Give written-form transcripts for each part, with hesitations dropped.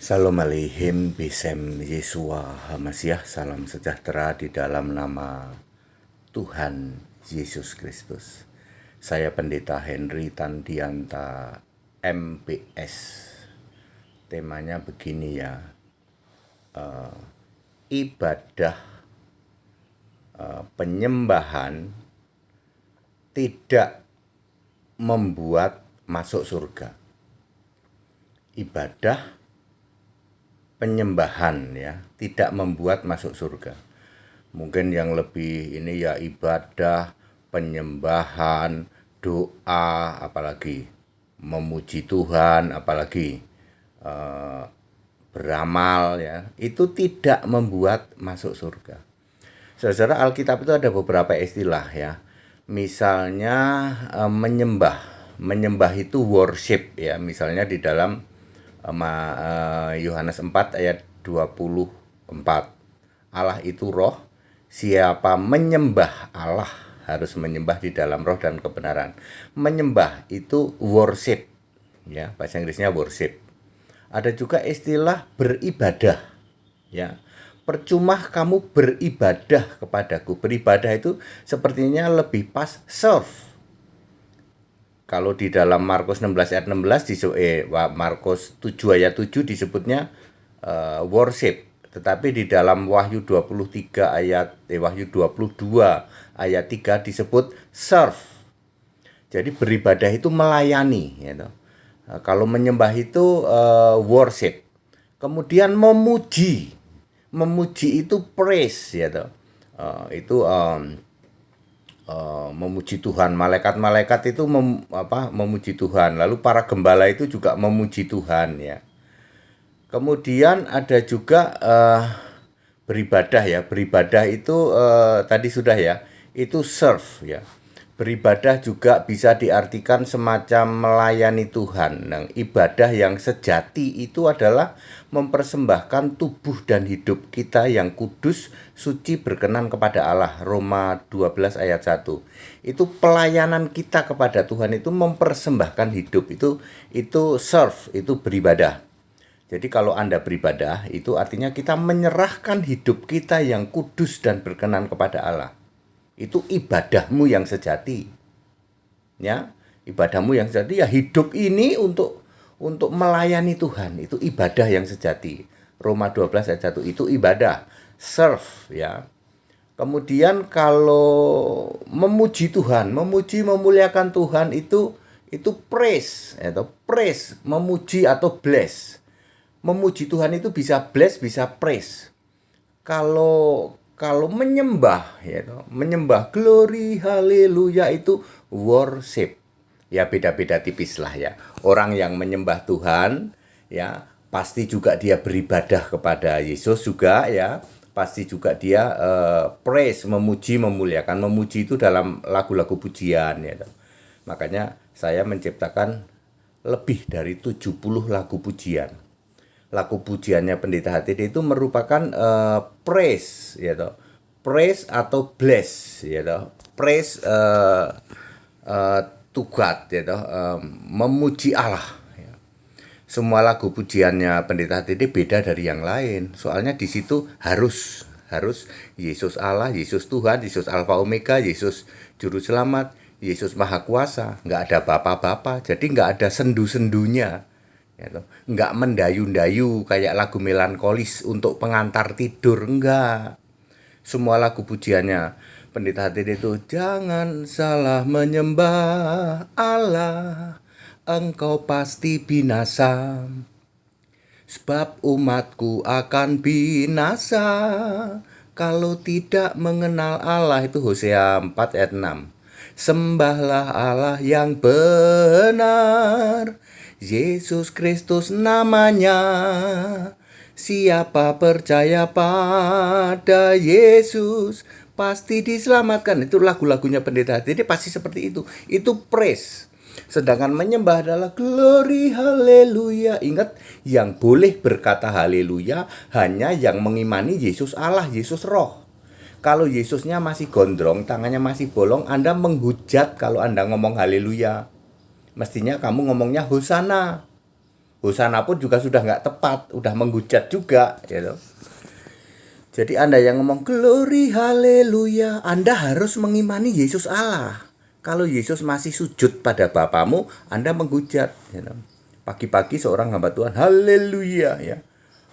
Salam aleihim bisem Yesua Hamasiah. Salam sejahtera di dalam nama Tuhan Yesus Kristus. Saya Pendeta Henry Tandianta MPS. Temanya begini ya, ibadah penyembahan tidak membuat masuk surga. Ibadah penyembahan ya tidak membuat masuk surga. Mungkin yang lebih ini ya ibadah penyembahan, doa, apalagi memuji Tuhan, apalagi beramal ya, itu tidak membuat masuk surga. Saudara, Alkitab itu ada beberapa istilah ya. Misalnya menyembah itu worship ya. Misalnya di dalam Yohanes 4 ayat 24. Allah itu roh, siapa menyembah Allah harus menyembah di dalam roh dan kebenaran. Menyembah itu worship ya, bahasa Inggrisnya worship. Ada juga istilah beribadah ya. Percuma kamu beribadah kepadaku. Beribadah itu sepertinya lebih pas serve. Kalau di dalam Markus 16 ayat 16 Markus 7 ayat 7 disebutnya worship. Tetapi di dalam Wahyu 22 ayat 3 disebut serve. Jadi beribadah itu melayani gitu. Kalau menyembah itu worship. Kemudian memuji. Memuji itu praise gitu. Memuji Tuhan. Malaikat-malaikat itu memuji Tuhan. Lalu para gembala itu juga memuji Tuhan ya. Kemudian ada juga beribadah ya. Beribadah itu tadi sudah ya. Itu serve ya. Beribadah juga bisa diartikan semacam melayani Tuhan. Nah, ibadah yang sejati itu adalah mempersembahkan tubuh dan hidup kita yang kudus, suci, berkenan kepada Allah. Roma 12 ayat 1. Itu pelayanan kita kepada Tuhan, itu mempersembahkan hidup, itu serve, itu beribadah. Jadi kalau Anda beribadah, itu artinya kita menyerahkan hidup kita yang kudus dan berkenan kepada Allah. Itu ibadahmu yang sejati. Ya, ibadahmu yang sejati ya, hidup ini untuk melayani Tuhan, itu ibadah yang sejati. Roma 12 ayat 1 itu ibadah, serve ya. Kemudian kalau memuji Tuhan, memuliakan Tuhan itu praise atau praise, memuji atau bless. Memuji Tuhan itu bisa bless, bisa praise. Kalau menyembah ya, menyembah glory haleluya itu worship. Ya beda-beda tipis lah ya. Orang yang menyembah Tuhan ya pasti juga dia beribadah kepada Yesus juga ya. Pasti juga dia praise, memuji, memuliakan. Memuji itu dalam lagu-lagu pujian ya. Makanya saya menciptakan lebih dari 70 lagu pujian. Lagu pujiannya Pendeta HTD itu merupakan praise ya toh. Praise atau bless ya toh. Praise to God ya toh, memuji Allah ya. Semua lagu pujiannya Pendeta HTD beda dari yang lain. Soalnya di situ harus Yesus Allah, Yesus Tuhan, Yesus Alfa Omega, Yesus Juru Selamat, Yesus Maha Kuasa. Nggak ada bapa-bapa, jadi nggak ada sendu-sendunya. Nggak mendayu-dayu kayak lagu melankolis untuk pengantar tidur, enggak. Semua lagu pujiannya Pendeta HTD itu jangan salah menyembah Allah, engkau pasti binasa, sebab umatku akan binasa kalau tidak mengenal Allah. Itu Hosea 4 ayat 6. Sembahlah Allah yang benar, Yesus Kristus namanya. Siapa percaya pada Yesus pasti diselamatkan. Itu lagu-lagunya Pendeta. Jadi pasti seperti itu. Itu praise. Sedangkan menyembah adalah glory haleluya. Ingat, yang boleh berkata haleluya hanya yang mengimani Yesus Allah, Yesus roh. Kalau Yesusnya masih gondrong, tangannya masih bolong, Anda menghujat kalau Anda ngomong haleluya. Mestinya kamu ngomongnya hosana. Hosana pun juga sudah nggak tepat, udah menghujat juga, gitu. Jadi Anda yang ngomong glory haleluya, Anda harus mengimani Yesus Allah. Kalau Yesus masih sujud pada Bapamu, Anda menghujat. Pagi-pagi seorang hamba Tuhan, haleluya, ya.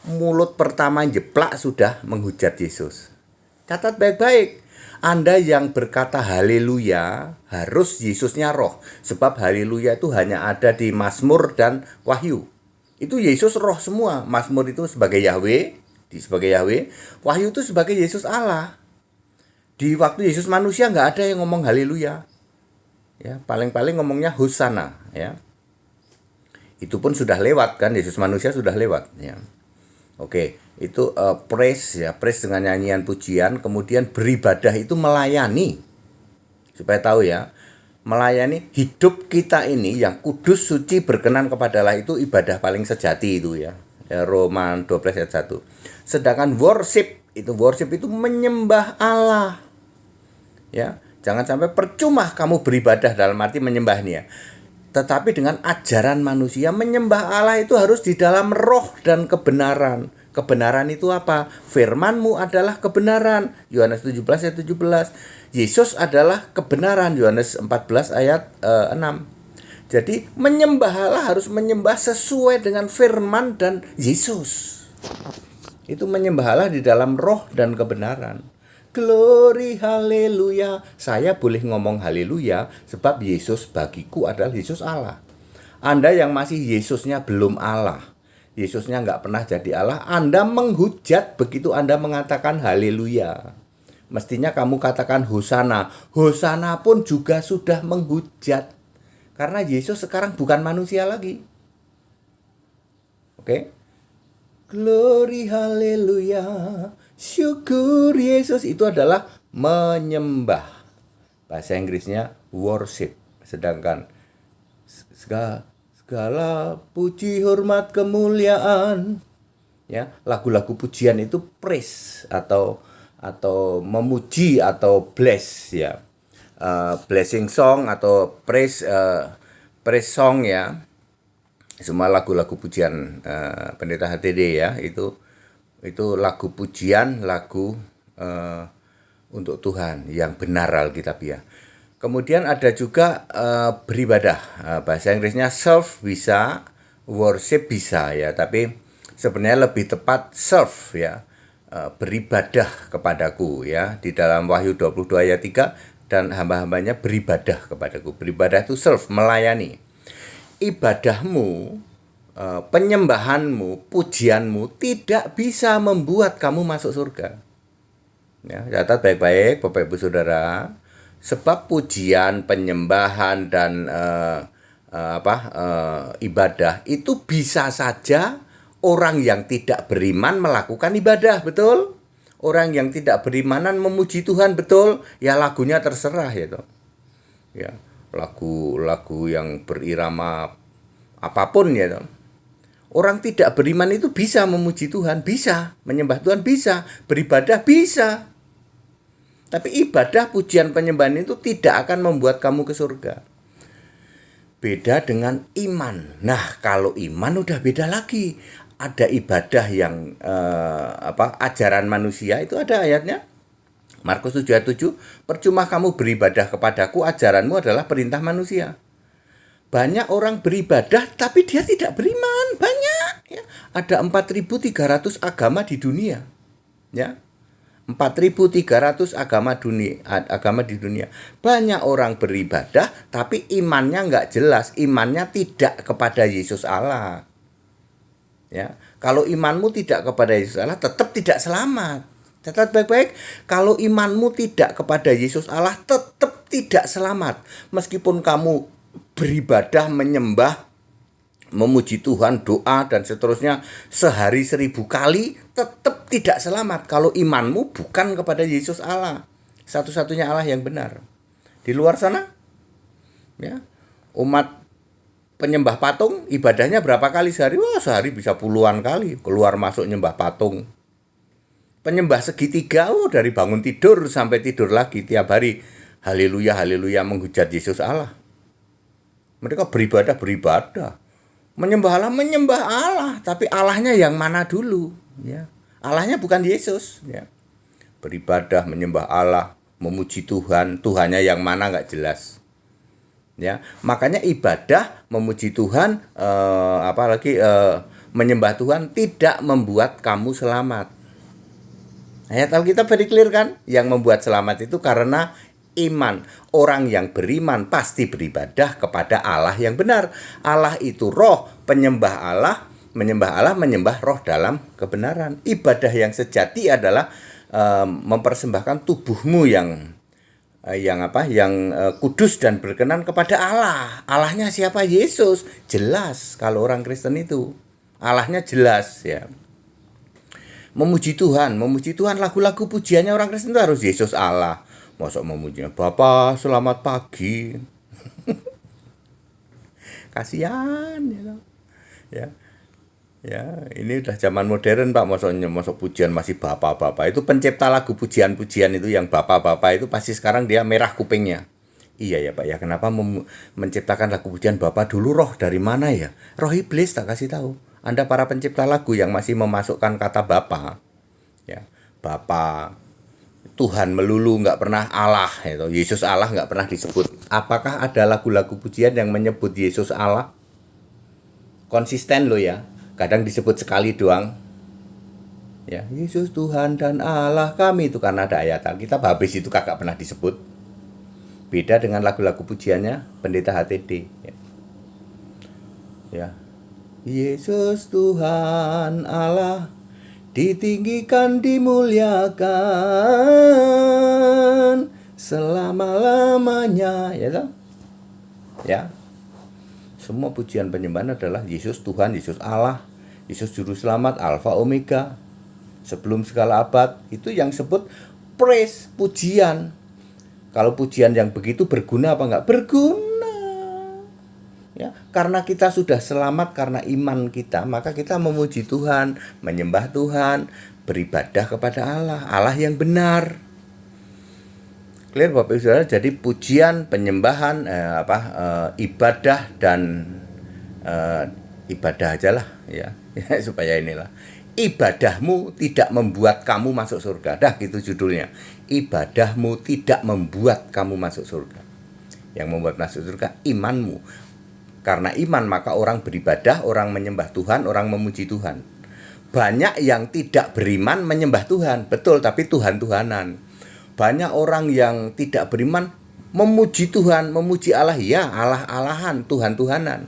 Mulut pertama jeplak sudah menghujat Yesus. Catat baik-baik. Anda yang berkata haleluya, harus Yesusnya roh. Sebab haleluya itu hanya ada di Mazmur dan Wahyu. Itu Yesus roh semua. Mazmur itu sebagai Yahweh, sebagai Yahweh, Wahyu itu sebagai Yesus Allah. Di waktu Yesus manusia nggak ada yang ngomong haleluya, ya paling-paling ngomongnya hosana, ya itu pun sudah lewat kan, Yesus manusia sudah lewat, ya. Oke, itu praise, ya praise dengan nyanyian pujian. Kemudian beribadah itu melayani, supaya tahu ya, melayani hidup kita ini yang kudus, suci, berkenan kepada Allah, itu ibadah paling sejati itu ya. Roma 12 ayat 1. Sedangkan worship itu menyembah Allah. Ya, jangan sampai percuma kamu beribadah dalam arti menyembahnya. Tetapi dengan ajaran manusia, menyembah Allah itu harus di dalam roh dan kebenaran. Kebenaran itu apa? Firman-Mu adalah kebenaran. Yohanes 17 ayat 17. Yesus adalah kebenaran. Yohanes 14 ayat 6. Jadi menyembah Allah harus menyembah sesuai dengan firman dan Yesus. Itu menyembah Allah di dalam roh dan kebenaran. Glory haleluya. Saya boleh ngomong haleluya sebab Yesus bagiku adalah Yesus Allah. Anda yang masih Yesusnya belum Allah, Yesusnya nggak pernah jadi Allah, Anda menghujat begitu Anda mengatakan haleluya. Mestinya kamu katakan hosana. Hosana pun juga sudah menghujat. Karena Yesus sekarang bukan manusia lagi. Oke? Glory haleluya. Syukur Yesus, itu adalah menyembah. Bahasa Inggrisnya worship. Sedangkan segala puji, hormat, kemuliaan, ya, lagu-lagu pujian itu praise atau memuji atau bless, ya. Blessing song atau praise song, ya. Semua lagu-lagu pujian Pendeta HTD, ya, itu lagu pujian, lagu untuk Tuhan yang benar Alkitabiah. Kemudian ada juga beribadah. Bahasa Inggrisnya serve bisa, worship bisa, ya, tapi sebenarnya lebih tepat serve, ya. Beribadah kepadaku, ya, di dalam Wahyu 22 ayat 3, dan hamba-hambanya beribadah kepadaku. Beribadah itu serve, melayani. Ibadahmu, penyembahanmu, pujianmu tidak bisa membuat kamu masuk surga. Ya, catat baik-baik Bapak Ibu Saudara. Sebab pujian, penyembahan dan ibadah itu bisa saja orang yang tidak beriman melakukan ibadah, betul? Orang yang tidak berimanan memuji Tuhan, betul? Ya lagunya terserah, ya toh. Ya, lagu-lagu yang berirama apapun, ya toh. Orang tidak beriman itu bisa memuji Tuhan, bisa menyembah Tuhan, bisa beribadah, bisa. Tapi ibadah, pujian, penyembahan itu tidak akan membuat kamu ke surga. Beda dengan iman. Nah, kalau iman udah beda lagi. Ada ibadah yang ajaran manusia, itu ada ayatnya. Markus 7 ayat 7, percuma kamu beribadah kepadaku, ajaranmu adalah perintah manusia. Banyak orang beribadah tapi dia tidak beriman, banyak, ya. Ada 4.300 agama di dunia, ya. 4.300 agama di dunia. Banyak orang beribadah tapi imannya nggak jelas, imannya tidak kepada Yesus Allah. Ya, kalau imanmu tidak kepada Yesus Allah, tetap tidak selamat. Catat baik-baik, kalau imanmu tidak kepada Yesus Allah, tetap tidak selamat. Meskipun kamu beribadah, menyembah, memuji Tuhan, doa dan seterusnya sehari 1000 kali, tetap tidak selamat kalau imanmu bukan kepada Yesus Allah, satu-satunya Allah yang benar. Di luar sana, ya, umat penyembah patung, ibadahnya berapa kali sehari? Wah, sehari bisa puluhan kali keluar masuk nyembah patung. Penyembah segitiga, dari bangun tidur sampai tidur lagi tiap hari haleluya haleluya menghujat Yesus Allah. Mereka beribadah, Menyembah Allah, tapi Allahnya yang mana dulu, ya. Allahnya bukan Yesus, ya. Beribadah, menyembah Allah, memuji Tuhan, Tuhannya yang mana nggak jelas. Ya, makanya ibadah, memuji Tuhan, apalagi menyembah Tuhan tidak membuat kamu selamat. Ayat Alkitab very clear kan? Yang membuat selamat itu karena iman. Orang yang beriman pasti beribadah kepada Allah yang benar. Allah itu roh, menyembah roh dalam kebenaran. Ibadah yang sejati adalah mempersembahkan tubuhmu yang kudus dan berkenan kepada Allah. Allahnya siapa? Yesus. Jelas kalau orang Kristen itu. Allahnya jelas, ya. Memuji Tuhan lagu-lagu pujiannya orang Kristen itu harus Yesus Allah. Masa memujinya Bapa selamat pagi. Kasihan, ya. Ya, ini udah zaman modern, Pak. Masuk pujian masih bapak-bapak. Itu pencipta lagu pujian-pujian itu yang bapak-bapak itu pasti sekarang dia merah kupingnya. Iya ya, Pak ya. Kenapa menciptakan lagu pujian bapak dulu? Roh dari mana ya? Roh iblis, tak kasih tahu. Anda para pencipta lagu yang masih memasukkan kata bapak, ya, bapak, Tuhan melulu, nggak pernah Allah, itu Yesus Allah nggak pernah disebut. Apakah ada lagu-lagu pujian yang menyebut Yesus Allah? Konsisten loh ya. Kadang disebut sekali doang. Ya, Yesus Tuhan dan Allah kami, itu karena ada ayat Alkitab. Habis itu kagak pernah disebut. Beda dengan lagu-lagu pujiannya pendeta HTD. Ya. Yesus Tuhan Allah ditinggikan, dimuliakan selama-lamanya, ya toh? Ya. Semua pujian penyembahan adalah Yesus Tuhan, Yesus Allah, Yesus Juru Selamat, Alfa Omega, sebelum segala abad. Itu yang sebut praise, pujian. Kalau pujian yang begitu berguna apa enggak? Berguna. Ya, karena kita sudah selamat karena iman kita, maka kita memuji Tuhan, menyembah Tuhan, beribadah kepada Allah, Allah yang benar. Clear Bapak Ibu Saudara? Jadi pujian, penyembahan, ibadah dan ibadah aja lah, ya. Supaya inilah. Ibadahmu tidak membuat kamu masuk surga. Dah gitu judulnya. Ibadahmu tidak membuat kamu masuk surga. Yang membuat masuk surga imanmu. Karena iman maka orang beribadah, orang menyembah Tuhan, orang memuji Tuhan. Banyak yang tidak beriman menyembah Tuhan, betul, tapi Tuhan-Tuhanan. Banyak orang yang tidak beriman memuji Tuhan, memuji Allah, ya, Allah-Allahan, Tuhan-Tuhanan.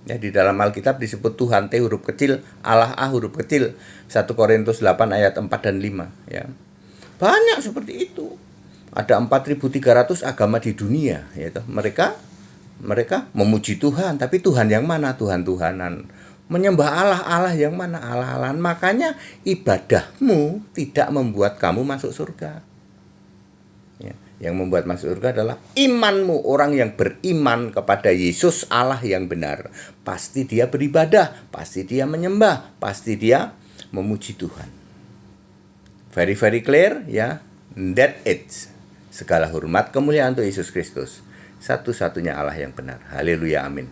Ya, di dalam Alkitab disebut Tuhan T huruf kecil, Allah A huruf kecil. 1 Korintus 8 ayat 4 dan 5, ya. Banyak seperti itu. Ada 4.300 agama di dunia, ya toh. Mereka memuji Tuhan, tapi Tuhan yang mana? Tuhan-Tuhanan. Menyembah Allah yang mana? Allah-Allahan. Makanya ibadahmu tidak membuat kamu masuk surga. Ya, yang membuat masuk surga adalah imanmu. Orang yang beriman kepada Yesus Allah yang benar, pasti dia beribadah, pasti dia menyembah, pasti dia memuji Tuhan. Very very clear, ya. That it. Segala hormat kemuliaan untuk Yesus Kristus, satu-satunya Allah yang benar. Haleluya, amin.